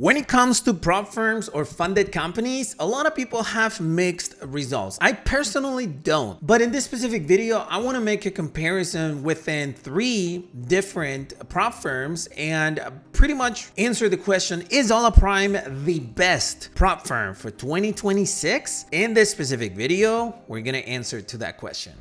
When it comes to prop firms or funded companies, a lot of people have mixed results. I personally don't. But in this specific video, I want to make a comparison within 3 different prop firms and pretty much answer the question, is Hola Prime the best prop firm for 2026? In this specific video, we're going to answer to that question.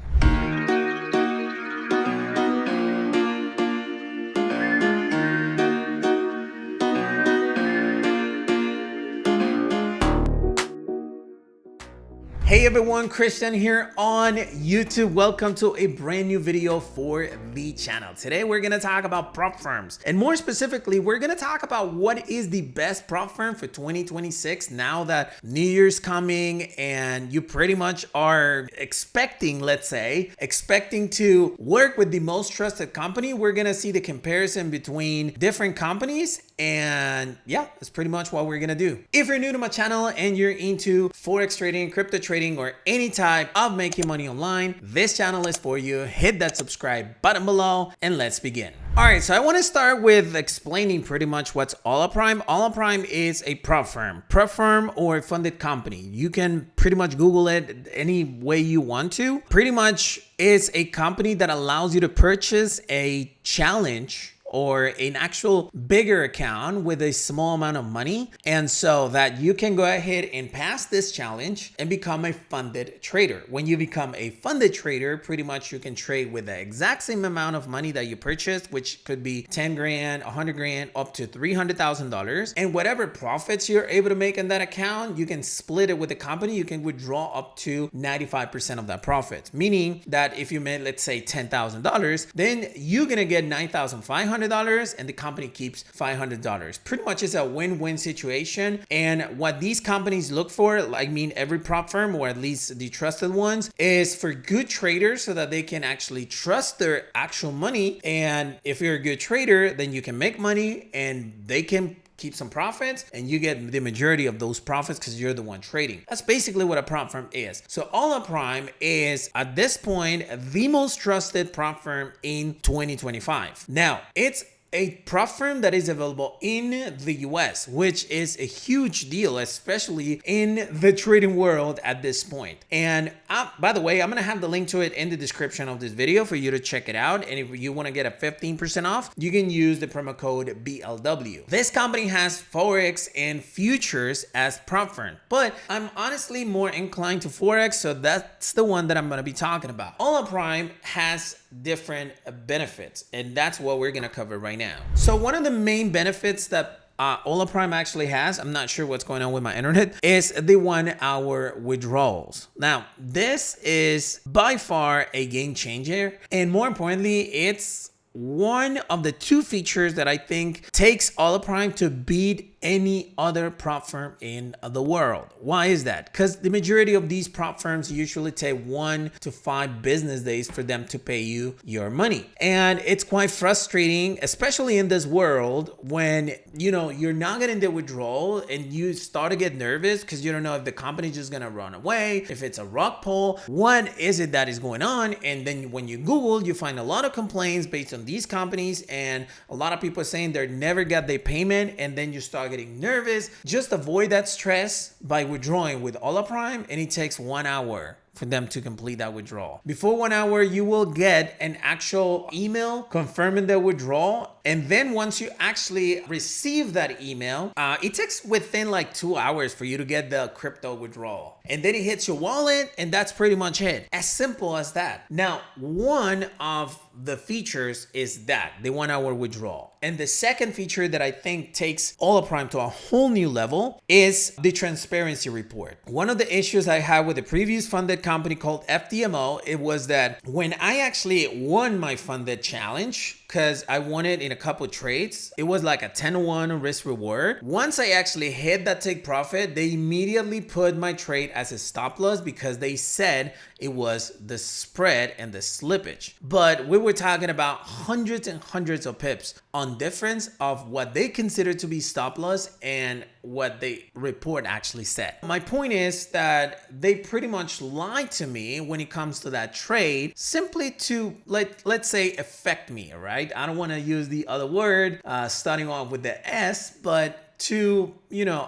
Hey everyone, Christian here on YouTube. Welcome to a brand new video for the channel. Today we're going to talk about prop firms, and more specifically, we're going to talk about what is the best prop firm for 2026 now that New Year's coming and you pretty much are expecting to work with the most trusted company. We're going to see the comparison between different companies, and yeah, that's pretty much what we're going to do. If you're new to my channel and you're into Forex trading, crypto trading, or any type of making money online, this channel is for you. Hit that subscribe button below and let's begin. All right, so I want to start with explaining pretty much what's Hola Prime. Hola Prime is a prop firm or funded company. You can pretty much Google it any way you want to. Pretty much it's a company that allows you to purchase a challenge or an actual bigger account with a small amount of money, and so that you can go ahead and pass this challenge and become a funded trader. When you become a funded trader, pretty much you can trade with the exact same amount of money that you purchased, which could be 10 grand, 100 grand, up to $300,000. And whatever profits you're able to make in that account, you can split it with the company. You can withdraw up to 95% of that profit, meaning that if you made, let's say, $10,000, then you're gonna get $9,500 and the company keeps $500. Pretty much it's a win-win situation. And what these companies look for, every prop firm, or at least the trusted ones, is for good traders so that they can actually trust their actual money. And if you're a good trader, then you can make money and they can keep some profits and you get the majority of those profits because you're the one trading. That's basically what a prop firm is. So Hola Prime is at this point the most trusted prop firm in 2025. Now, it's a prop firm that is available in the US, which is a huge deal, especially in the trading world at this point. And by the way, I'm going to have the link to it in the description of this video for you to check it out. And if you want to get a 15% off, you can use the promo code BLW. This company has Forex and futures as prop firm, but I'm honestly more inclined to Forex, so that's the one that I'm going to be talking about. Hola Prime has different benefits, and that's what we're going to cover right now. So one of the main benefits that Hola Prime actually has, I'm not sure what's going on with my internet, is the 1 hour withdrawals. Now, this is by far a game changer, and more importantly, it's one of the 2 features that I think takes Hola Prime to beat any other prop firm in the world. Why is that? Because the majority of these prop firms usually take 1 to 5 business days for them to pay you your money. And it's quite frustrating, especially in this world when, you're not getting the withdrawal and you start to get nervous because you don't know if the company is just going to run away, if it's a rug pull, what is it that is going on? And then when you Google, you find a lot of complaints based on these companies, and a lot of people are saying they never got their payment, and then you start getting nervous. Just avoid that stress by withdrawing with Hola Prime, and it takes 1 hour for them to complete that withdrawal. Before 1 hour, you will get an actual email confirming the withdrawal. And then once you actually receive that email, it takes within like 2 hours for you to get the crypto withdrawal. And then it hits your wallet, and that's pretty much it. As simple as that. Now, one of the features is that the 1 hour withdrawal. And the second feature that I think takes Hola Prime to a whole new level is the transparency report. One of the issues I had with the previous funded company called FTMO, it was that when I actually won my funded challenge, because I won it in a couple trades, it was like a 10-to-1 risk reward. Once I actually hit that take profit, they immediately put my trade as a stop loss because they said it was the spread and the slippage. But we were talking about hundreds and hundreds of pips on difference of what they consider to be stop loss and what the report actually said. My point is that they pretty much lied to me when it comes to that trade, simply to let's say affect me, all right? I don't want to use the other word starting off with the S, but to,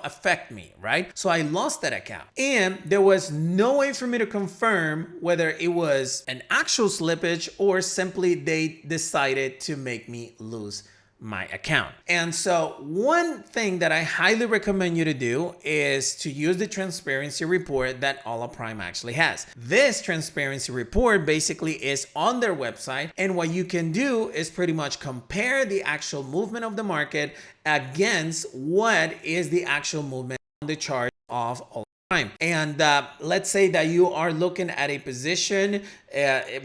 affect me, right? So I lost that account and there was no way for me to confirm whether it was an actual slippage or simply they decided to make me lose my account. And so one thing that I highly recommend you to do is to use the transparency report that Hola Prime actually has. This transparency report basically is on their website, and what you can do is pretty much compare the actual movement of the market against what is the actual movement on the chart of Hola Prime. And let's say that you are looking at a position,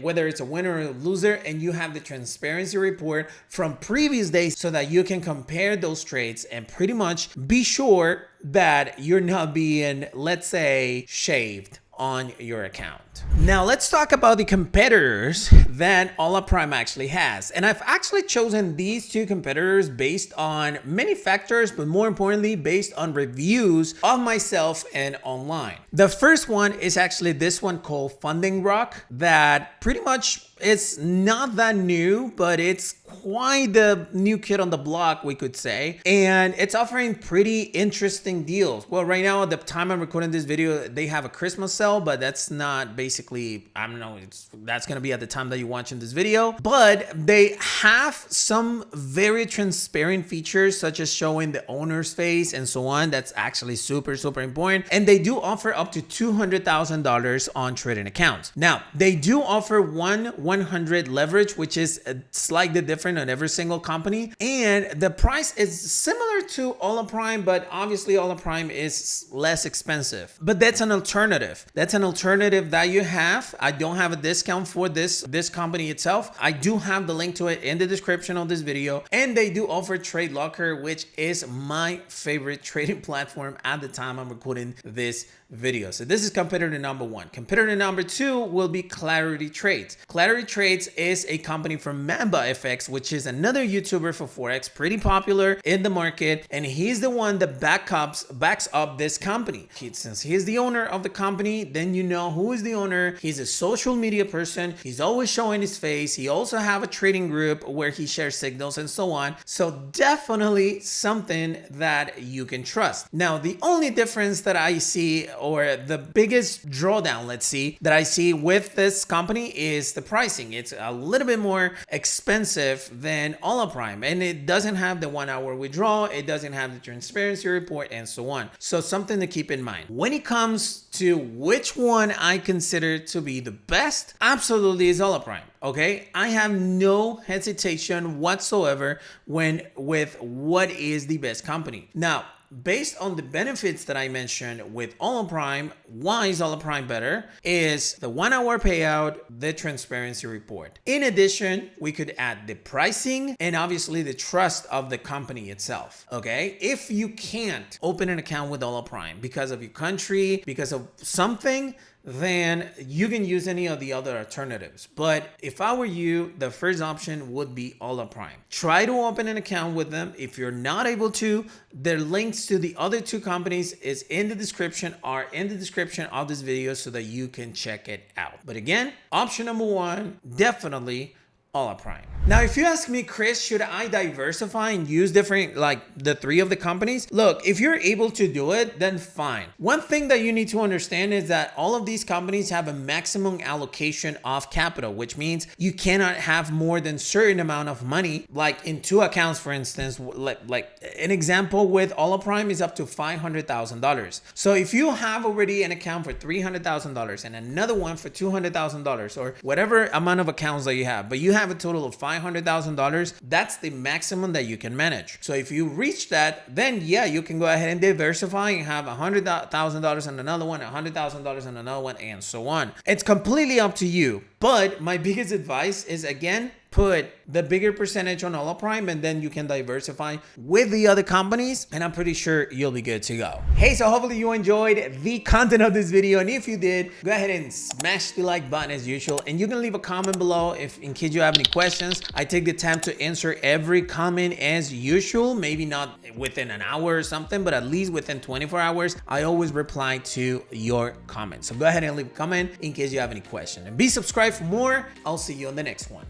whether it's a winner or a loser, and you have the transparency report from previous days so that you can compare those trades and pretty much be sure that you're not being, let's say, shaved on your account. Now let's talk about the competitors that Hola Prime actually has. And I've actually chosen these two competitors based on many factors, but more importantly, based on reviews of myself and online. The first one is actually this one called Funding Rock, that pretty much it's not that new, but it's quite the new kid on the block, we could say. And it's offering pretty interesting deals. Well, right now, at the time I'm recording this video, they have a Christmas sale, but that's not basically, I don't know, that's going to be at the time that you're watching this video. But they have some very transparent features, such as showing the owner's face and so on. That's actually super, super important. And they do offer up to $200,000 on trading accounts. Now, they do offer 100 leverage, which is slightly different on every single company. And the price is similar to Hola Prime, but obviously Hola Prime is less expensive. But that's an alternative. That's an alternative that you have. I don't have a discount for this company itself. I do have the link to it in the description of this video. And they do offer Trade Locker, which is my favorite trading platform at the time I'm recording this video. So this is competitor number one. Competitor number two will be Clarity Trades. Clarity Trades is a company from Mamba FX, which is another YouTuber for Forex, pretty popular in the market. And he's the one that backs up this company. Since he is the owner of the company, then you know who is the owner. He's a social media person. He's always showing his face. He also have a trading group where he shares signals and so on. So definitely something that you can trust. Now, the only difference that I see, or the biggest drawdown, let's see, that I see with this company is the pricing. It's a little bit more expensive than Hola Prime, and it doesn't have the 1 hour withdrawal. It doesn't have the transparency report and so on. So something to keep in mind. When it comes to which one I consider to be the best, absolutely is Hola Prime. Okay, I have no hesitation whatsoever with what is the best company. Now, based on the benefits that I mentioned with Hola Prime, why is Hola Prime better is the 1 hour payout, the transparency report. In addition, we could add the pricing and obviously the trust of the company itself. Okay, if you can't open an account with Hola Prime because of your country, because of something, then you can use any of the other alternatives. But if I were you, the first option would be Hola Prime. Try to open an account with them. If you're not able to, their links to the other two companies is in the description of this video so that you can check it out. But again, option number one, definitely Hola Prime. Now, if you ask me, Chris, should I diversify and use different, like the three of the companies? Look, if you're able to do it, then fine. One thing that you need to understand is that all of these companies have a maximum allocation of capital, which means you cannot have more than certain amount of money, like in two accounts, for instance. Like an example with Hola Prime is up to $500,000. So if you have already an account for $300,000 and another one for $200,000 or whatever amount of accounts that you have, but you have a total of $500,000, that's the maximum that you can manage. So if you reach that, then yeah, you can go ahead and diversify and have $100,000 on another one, $100,000 on another one, and so on. It's completely up to you. But my biggest advice is, again, put the bigger percentage on Hola Prime and then you can diversify with the other companies, and I'm pretty sure you'll be good to go. Hey, so hopefully you enjoyed the content of this video, and if you did, go ahead and smash the like button as usual, and you can leave a comment below if in case you have any questions. I take the time to answer every comment as usual, maybe not within an hour or something, but at least within 24 hours. I always reply to your comments, so go ahead and leave a comment in case you have any question, and be subscribed for more. I'll see you on the next one.